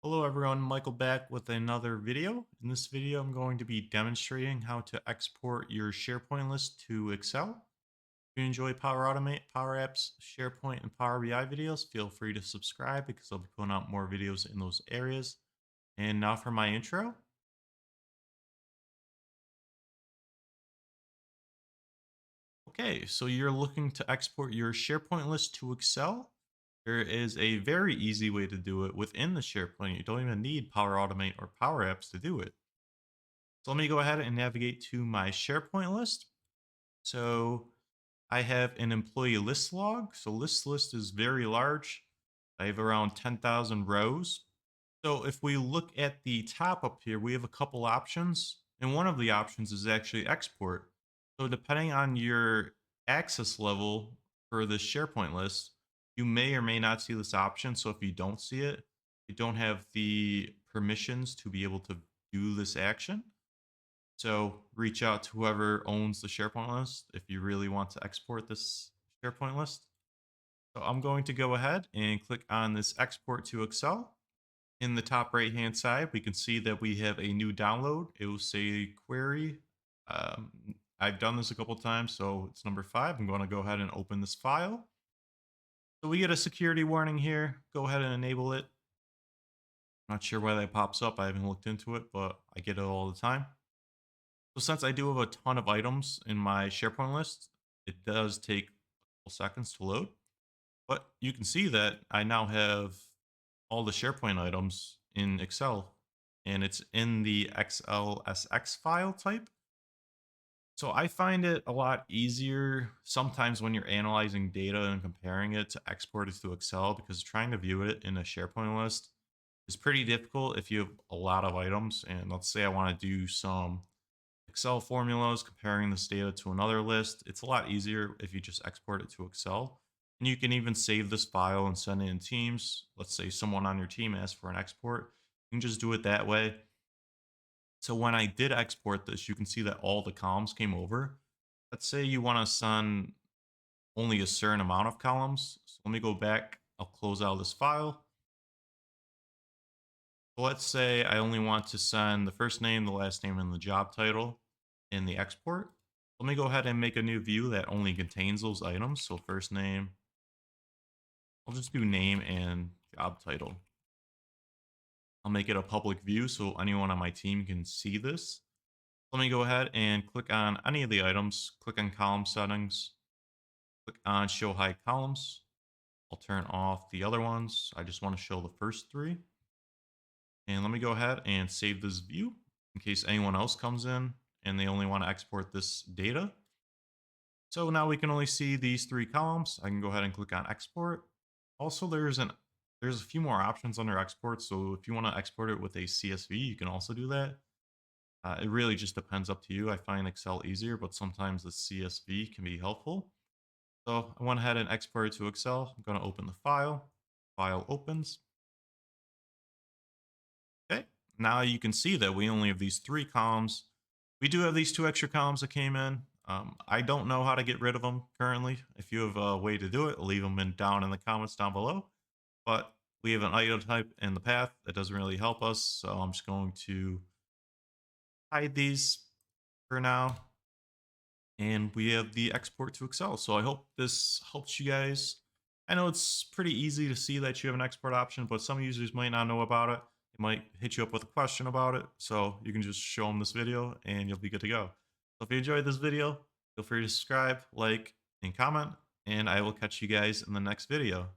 Hello everyone, Michael back with another video. In this video, I'm going to be demonstrating how to export your SharePoint list to Excel. If you enjoy Power Automate, Power Apps, SharePoint, and Power BI videos, feel free to subscribe because I'll be putting out more videos in those areas. And now for my intro. Okay, so you're looking to export your SharePoint list to Excel. There is a very easy way to do it within the SharePoint. You don't even need Power Automate or Power Apps to do it. So let me go ahead and navigate to my SharePoint list. So I have an employee list log. So this list is very large. I have around 10,000 rows. So if we look at the top up here, we have a couple options. And one of the options is actually export. So depending on your access level for the SharePoint list, you may or may not see this option. So if you don't see it, you don't have the permissions to be able to do this action. So reach out to whoever owns the SharePoint list if you really want to export this SharePoint list. So I'm going to go ahead and click on this export to Excel. In the top right hand side, we can see that we have a new download. It will say query. Um, I've done this a couple times, so it's number 5. I'm going to go ahead and open this file. So we get a security warning here. Go ahead and enable it. Not sure why that pops up. I haven't looked into it, but I get it all the time. So since I do have a ton of items in my SharePoint list, it does take a couple seconds to load. But you can see that I now have all the SharePoint items in Excel, and it's in the XLSX file type. So I find it a lot easier sometimes when you're analyzing data and comparing it to export it to Excel, because trying to view it in a SharePoint list is pretty difficult if you have a lot of items. And let's say I want to do some Excel formulas, comparing this data to another list. It's a lot easier if you just export it to Excel. And you can even save this file and send it in Teams. Let's say someone on your team asks for an export. You can just do it that way. So when I did export this, you can see that all the columns came over. Let's say you want to send only a certain amount of columns. So let me go back. I'll close out this file. So let's say I only want to send the first name, the last name, and the job title in the export. Let me go ahead and make a new view that only contains those items. So first name, I'll just do name and job title. I'll make it a public view so anyone on my team can see this. Let me go ahead and click on any of the items, click on column settings, click on show hide columns. I'll turn off the other ones. I just want to show the first 3. And let me go ahead and save this view in case anyone else comes in and they only want to export this data. So now we can only see these 3 columns. I can go ahead and click on export. Also, there's a few more options under export. So if you want to export it with a CSV, you can also do that. It really just depends up to you. I find Excel easier, but sometimes the CSV can be helpful. So I went ahead and exported to Excel. I'm going to open the file. File opens. Okay, now you can see that we only have these 3 columns. We do have these 2 extra columns that came in. I don't know how to get rid of them currently. If you have a way to do it, leave them down in the comments down below. But we have an item type in the path that doesn't really help us. So I'm just going to hide these for now. And we have the export to Excel. So I hope this helps you guys. I know it's pretty easy to see that you have an export option, but some users might not know about it. It might hit you up with a question about it. So you can just show them this video and you'll be good to go. So if you enjoyed this video, feel free to subscribe, like, and comment, and I will catch you guys in the next video.